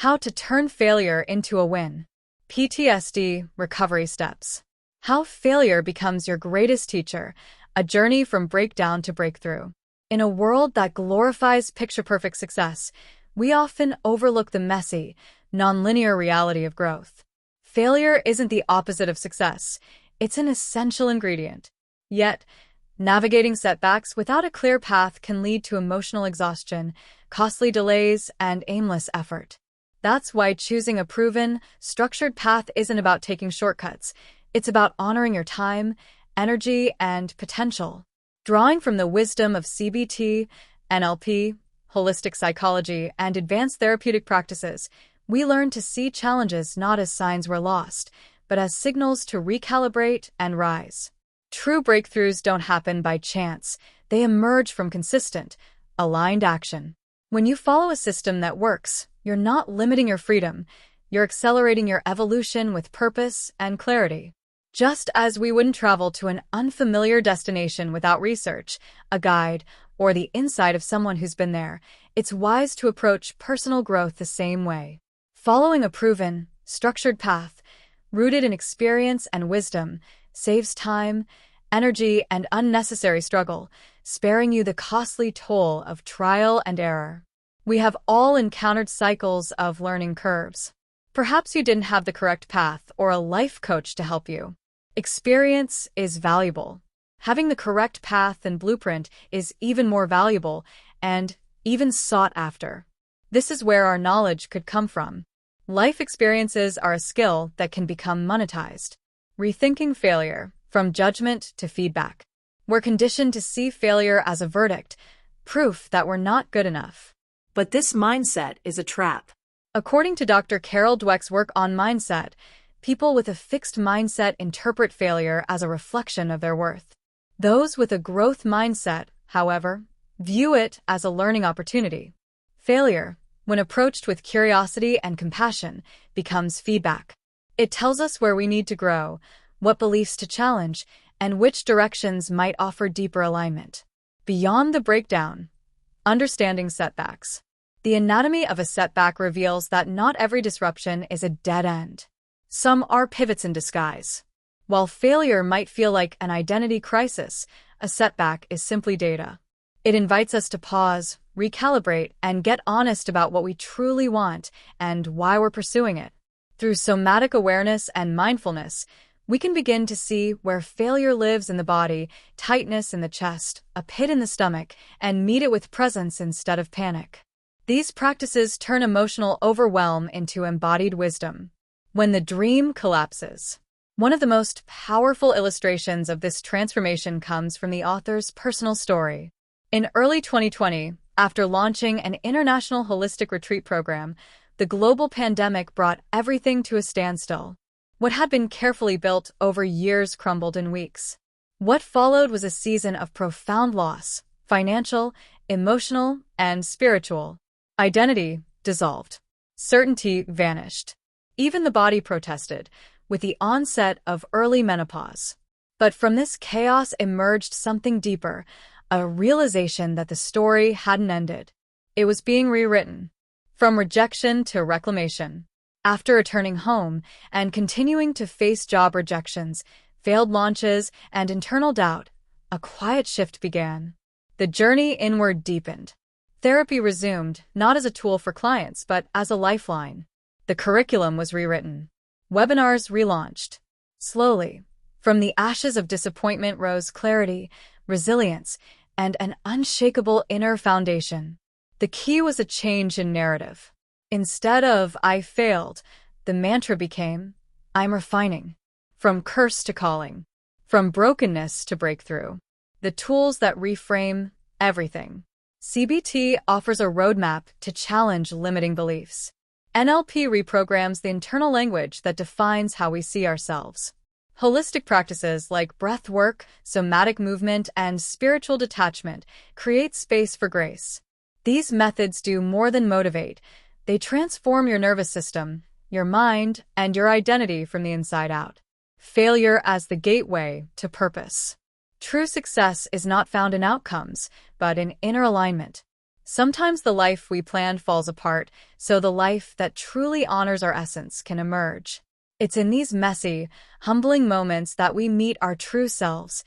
How to turn failure into a win. PTSD recovery steps. How failure becomes your greatest teacher, a journey from breakdown to breakthrough. In a world that glorifies picture-perfect success, we often overlook the messy, nonlinear reality of growth. Failure isn't the opposite of success, it's an essential ingredient. Yet, navigating setbacks without a clear path can lead to emotional exhaustion, costly delays, and aimless effort. That's why choosing a proven, structured path isn't about taking shortcuts. It's about honoring your time, energy, and potential. Drawing from the wisdom of CBT, NLP, holistic psychology, and advanced therapeutic practices, we learn to see challenges not as signs we're lost, but as signals to recalibrate and rise. True breakthroughs don't happen by chance. They emerge from consistent, aligned action. When you follow a system that works, you're not limiting your freedom. You're accelerating your evolution with purpose and clarity. Just as we wouldn't travel to an unfamiliar destination without research, a guide, or the insight of someone who's been there, it's wise to approach personal growth the same way. Following a proven, structured path, rooted in experience and wisdom, saves time, energy, and unnecessary struggle, sparing you the costly toll of trial and error. We have all encountered cycles of learning curves. Perhaps you didn't have the correct path or a life coach to help you. Experience is valuable. Having the correct path and blueprint is even more valuable and even sought after. This is where our knowledge could come from. Life experiences are a skill that can become monetized. Rethinking failure, from judgment to feedback. We're conditioned to see failure as a verdict, proof that we're not good enough. But this mindset is a trap. According to Dr. Carol Dweck's work on mindset, people with a fixed mindset interpret failure as a reflection of their worth. Those with a growth mindset, however, view it as a learning opportunity. Failure, when approached with curiosity and compassion, becomes feedback. It tells us where we need to grow, what beliefs to challenge, and which directions might offer deeper alignment. Beyond the breakdown, understanding setbacks. The anatomy of a setback reveals that not every disruption is a dead end. Some are pivots in disguise. While failure might feel like an identity crisis, a setback is simply data. It invites us to pause, recalibrate, and get honest about what we truly want and why we're pursuing it. Through somatic awareness and mindfulness, we can begin to see where failure lives in the body, tightness in the chest, a pit in the stomach, and meet it with presence instead of panic. These practices turn emotional overwhelm into embodied wisdom. When the dream collapses. One of the most powerful illustrations of this transformation comes from the author's personal story. In early 2020, after launching an international holistic retreat program, the global pandemic brought everything to a standstill. What had been carefully built over years crumbled in weeks. What followed was a season of profound loss, financial, emotional, and spiritual. Identity dissolved. Certainty vanished. Even the body protested, with the onset of early menopause. But from this chaos emerged something deeper, a realization that the story hadn't ended. It was being rewritten. From rejection to reclamation. After returning home and continuing to face job rejections, failed launches, and internal doubt, a quiet shift began. The journey inward deepened. Therapy resumed, not as a tool for clients, but as a lifeline. The curriculum was rewritten. Webinars relaunched. Slowly, from the ashes of disappointment rose clarity, resilience, and an unshakable inner foundation. The key was a change in narrative. Instead of "I failed," the mantra became, "I'm refining." From curse to calling. From brokenness to breakthrough. The tools that reframe everything. CBT offers a roadmap to challenge limiting beliefs. NLP reprograms the internal language that defines how we see ourselves. Holistic practices like breath work, somatic movement, and spiritual detachment create space for grace. These methods do more than motivate. They transform your nervous system, your mind, and your identity from the inside out. Failure as the gateway to purpose. True success is not found in outcomes, but in inner alignment. Sometimes the life we planned falls apart, so the life that truly honors our essence can emerge. It's in these messy, humbling moments that we meet our true selves,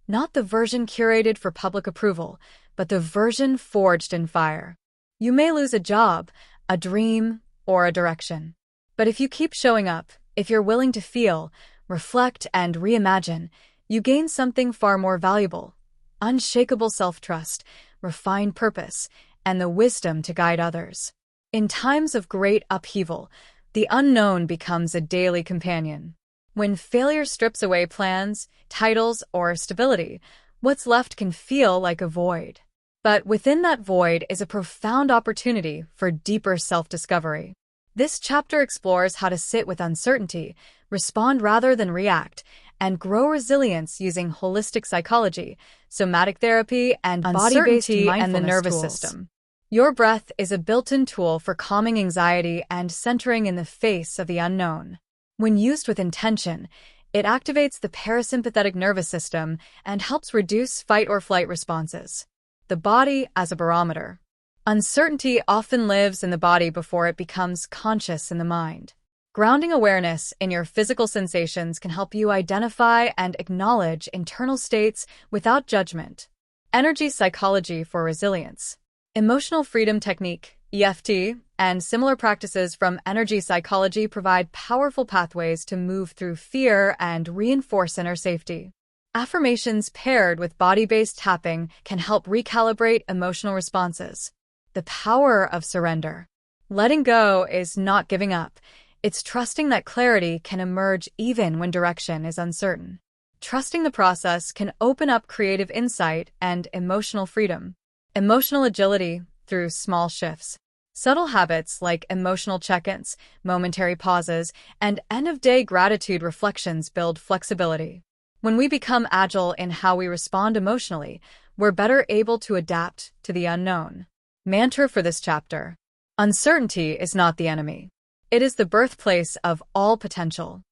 not the version curated for public approval, but the version forged in fire. You may lose a job, a dream, or a direction. But if you keep showing up, if you're willing to feel, reflect, and reimagine, you gain something far more valuable: unshakable self-trust, refined purpose, and the wisdom to guide others. In times of great upheaval, the unknown becomes a daily companion. When failure strips away plans, titles, or stability, what's left can feel like a void. But within that void is a profound opportunity for deeper self-discovery. This chapter explores how to sit with uncertainty, respond rather than react, and grow resilience using holistic psychology, somatic therapy, and body-based mindfulness and the nervous system. Your breath is a built-in tool for calming anxiety and centering in the face of the unknown. When used with intention, it activates the parasympathetic nervous system and helps reduce fight-or-flight responses. The body as a barometer. Uncertainty often lives in the body before it becomes conscious in the mind. Grounding awareness in your physical sensations can help you identify and acknowledge internal states without judgment. Energy psychology for resilience. Emotional freedom technique, EFT, and similar practices from energy psychology provide powerful pathways to move through fear and reinforce inner safety. Affirmations paired with body-based tapping can help recalibrate emotional responses. The power of surrender. Letting go is not giving up. It's trusting that clarity can emerge even when direction is uncertain. Trusting the process can open up creative insight and emotional freedom. Emotional agility through small shifts. Subtle habits like emotional check-ins, momentary pauses, and end-of-day gratitude reflections build flexibility. When we become agile in how we respond emotionally, we're better able to adapt to the unknown. Mantra for this chapter: uncertainty is not the enemy. It is the birthplace of all potential.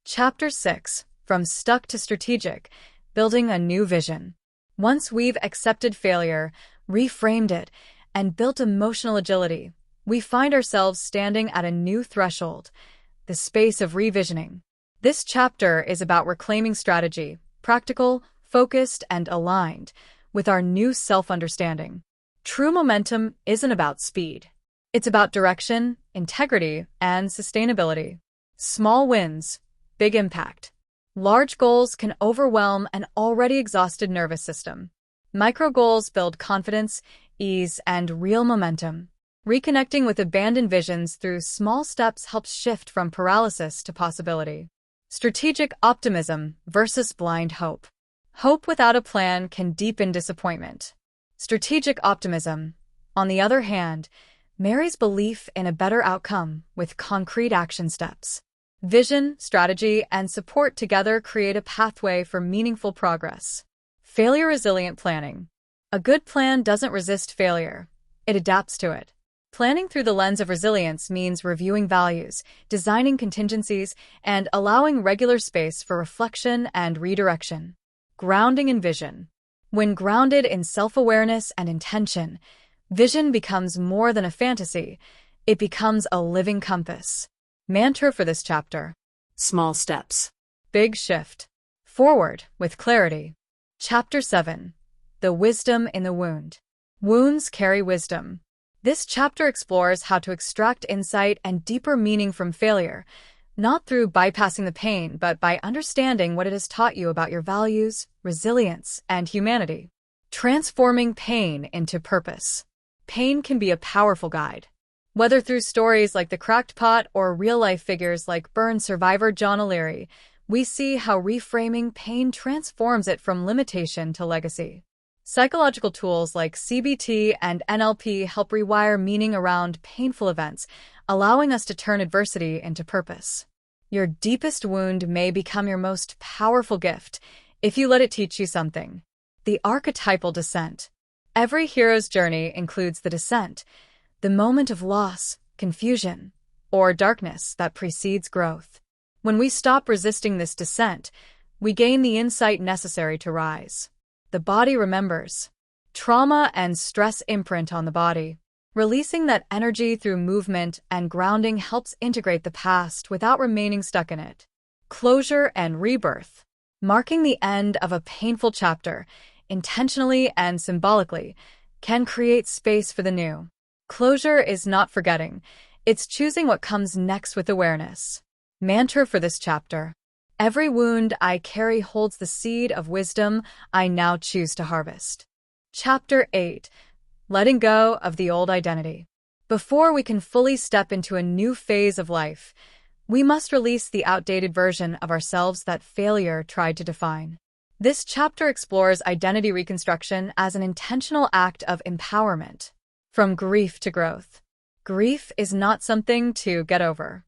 Chapter 6, From Stuck to Strategic, Building a New Vision. Once we've accepted failure, reframed it, and built emotional agility, we find ourselves standing at a new threshold, the space of revisioning. This chapter is about reclaiming strategy, practical, focused, and aligned with our new self-understanding. True momentum isn't about speed. It's about direction, integrity, and sustainability. Small wins, big impact. Large goals can overwhelm an already exhausted nervous system. Micro goals build confidence, ease, and real momentum. Reconnecting with abandoned visions through small steps helps shift from paralysis to possibility. Strategic optimism versus blind hope. Hope without a plan can deepen disappointment. Strategic optimism, on the other hand, marries belief in a better outcome with concrete action steps. Vision, strategy, and support together create a pathway for meaningful progress. Failure-resilient planning. A good plan doesn't resist failure. It adapts to it. Planning through the lens of resilience means reviewing values, designing contingencies, and allowing regular space for reflection and redirection. Grounding in vision. When grounded in self-awareness and intention, vision becomes more than a fantasy. It becomes a living compass. Mantra for this chapter: small steps. Big shift. Forward with clarity. Chapter 7. The Wisdom in the Wound. Wounds carry wisdom. This chapter explores how to extract insight and deeper meaning from failure, not through bypassing the pain, but by understanding what it has taught you about your values, resilience, and humanity. Transforming pain into purpose. Pain can be a powerful guide. Whether through stories like The Cracked Pot or real-life figures like burn survivor John O'Leary, we see how reframing pain transforms it from limitation to legacy. Psychological tools like CBT and NLP help rewire meaning around painful events, allowing us to turn adversity into purpose. Your deepest wound may become your most powerful gift if you let it teach you something. The archetypal descent. Every hero's journey includes the descent, the moment of loss, confusion, or darkness that precedes growth. When we stop resisting this descent, we gain the insight necessary to rise. The body remembers. trauma and stress imprint on the body. Releasing that energy through movement and grounding helps integrate the past without remaining stuck in it. Closure and rebirth. Marking the end of a painful chapter, intentionally and symbolically, can create space for the new. Closure is not forgetting, it's choosing what comes next with awareness. Mantra for this chapter. Every wound I carry holds the seed of wisdom I now choose to harvest. Chapter 8. Letting go of the old identity. Before we can fully step into a new phase of life, we must release the outdated version of ourselves that failure tried to define. This chapter explores identity reconstruction as an intentional act of empowerment. From grief to growth. Grief is not something to get over.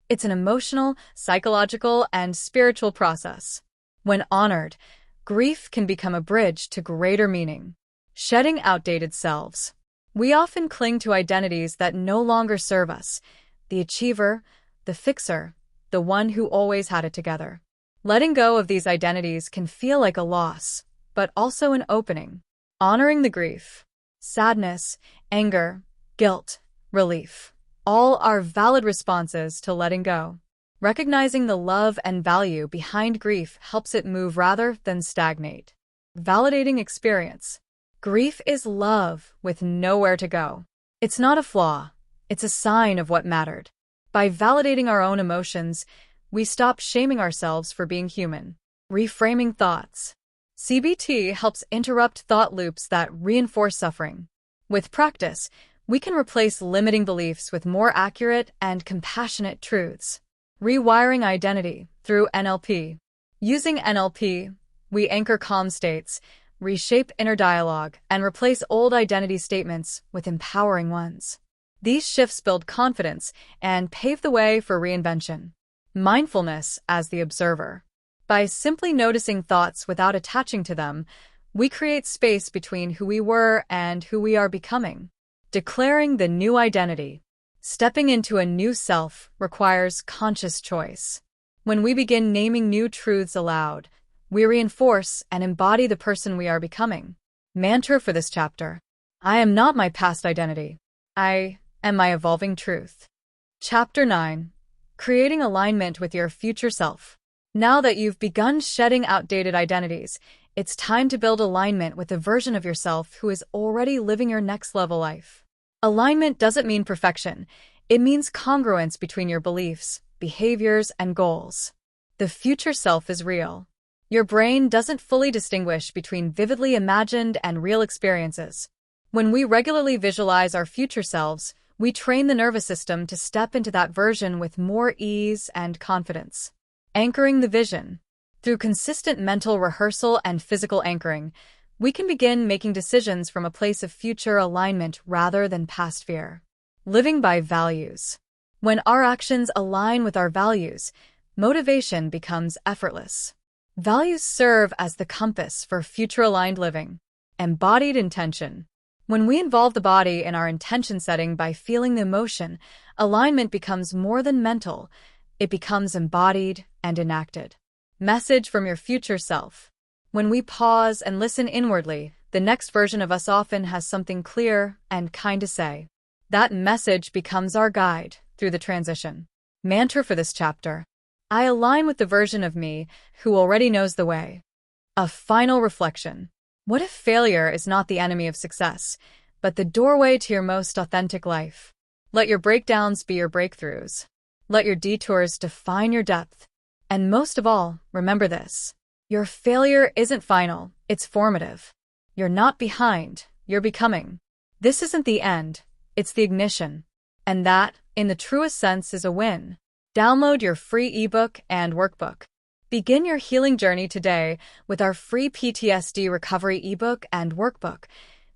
It's an emotional, psychological, and spiritual process. When honored, grief can become a bridge to greater meaning. Shedding outdated selves. We often cling to identities that no longer serve us. The achiever, the fixer, the one who always had it together. Letting go of these identities can feel like a loss, but also an opening. Honoring the grief. Sadness, anger, guilt, relief. All are valid responses to letting go. Recognizing the love and value behind grief helps it move rather than stagnate. Validating experience. Grief is love with nowhere to go. It's not a flaw, it's a sign of what mattered. By validating our own emotions, we stop shaming ourselves for being human. Reframing thoughts. CBT helps interrupt thought loops that reinforce suffering. With practice, we can replace limiting beliefs with more accurate and compassionate truths. Rewiring identity through NLP. Using NLP, we anchor calm states, reshape inner dialogue, and replace old identity statements with empowering ones. These shifts build confidence and pave the way for reinvention. Mindfulness as the observer. By simply noticing thoughts without attaching to them, we create space between who we were and who we are becoming. Declaring the new identity. Stepping into a new self requires conscious choice. When we begin naming new truths aloud, we reinforce and embody the person we are becoming. Mantra for this chapter. I am not my past identity. I am my evolving truth. Chapter 9. Creating alignment with your future self. Now that you've begun shedding outdated identities, it's time to build alignment with the version of yourself who is already living your next level life. Alignment doesn't mean perfection. It means congruence between your beliefs, behaviors, and goals. The future self is real. Your brain doesn't fully distinguish between vividly imagined and real experiences. When we regularly visualize our future selves, we train the nervous system to step into that version with more ease and confidence. Anchoring the vision. Through consistent mental rehearsal and physical anchoring, we can begin making decisions from a place of future alignment rather than past fear. Living by values. When our actions align with our values, motivation becomes effortless. Values serve as the compass for future-aligned living. Embodied intention. When we involve the body in our intention setting by feeling the emotion, alignment becomes more than mental. It becomes embodied and enacted. Message from your future self. When we pause and listen inwardly, the next version of us often has something clear and kind to say. That message becomes our guide through the transition. Mantra for this chapter. I align with the version of me who already knows the way. A final reflection. What if failure is not the enemy of success, but the doorway to your most authentic life? Let your breakdowns be your breakthroughs. Let your detours define your depth. And most of all, remember this. Your failure isn't final, it's formative. You're not behind, you're becoming. This isn't the end, it's the ignition. And that, in the truest sense, is a win. Download your free ebook and workbook. Begin your healing journey today with our free PTSD recovery ebook and workbook,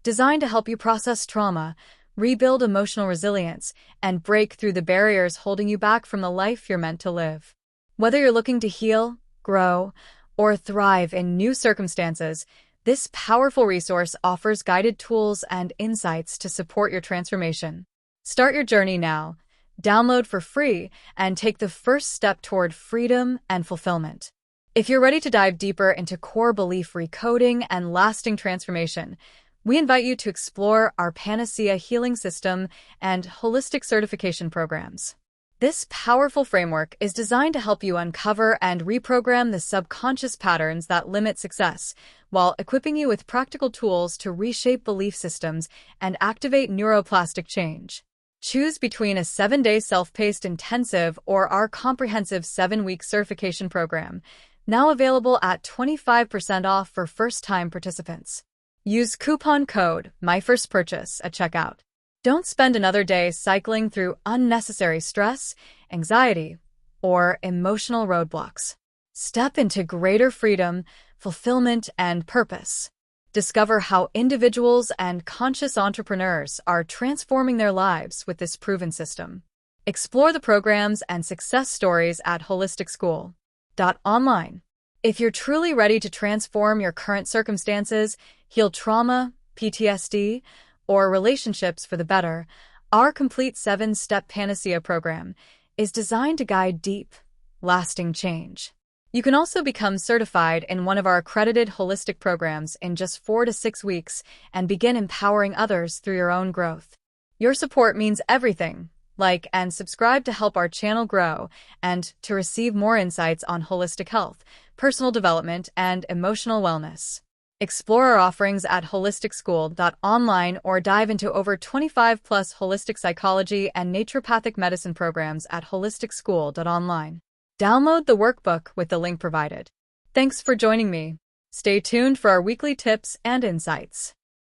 designed to help you process trauma, rebuild emotional resilience, and break through the barriers holding you back from the life you're meant to live. Whether you're looking to heal, grow, or thrive in new circumstances, this powerful resource offers guided tools and insights to support your transformation. Start your journey now. Download for free and take the first step toward freedom and fulfillment. If you're ready to dive deeper into core belief recoding and lasting transformation, We invite you to explore our PANACEA Healing System and Holistic Certification programs. This powerful framework is designed to help you uncover and reprogram the subconscious patterns that limit success, while equipping you with practical tools to reshape belief systems and activate neuroplastic change. Choose between a 7-day self-paced intensive or our comprehensive 7-week certification program, now available at 25% off for first-time participants. Use coupon code MyFirstPurchase at checkout. Don't spend another day cycling through unnecessary stress, anxiety, or emotional roadblocks. Step into greater freedom, fulfillment, and purpose. Discover how individuals and conscious entrepreneurs are transforming their lives with this proven system. Explore the programs and success stories at HolisticSchool.Online. If you're truly ready to transform your current circumstances, heal trauma, PTSD, or relationships for the better, our complete 7-step PANACEA program is designed to guide deep, lasting change. You can also become certified in one of our accredited holistic programs in just 4 to 6 weeks and begin empowering others through your own growth. Your support means everything. Like and subscribe to help our channel grow and to receive more insights on holistic health, personal development, and emotional wellness. Explore our offerings at HolisticSchool.Online or dive into over 25+ holistic psychology and naturopathic medicine programs at HolisticSchool.Online. Download the workbook with the link provided. Thanks for joining me. Stay tuned for our weekly tips and insights.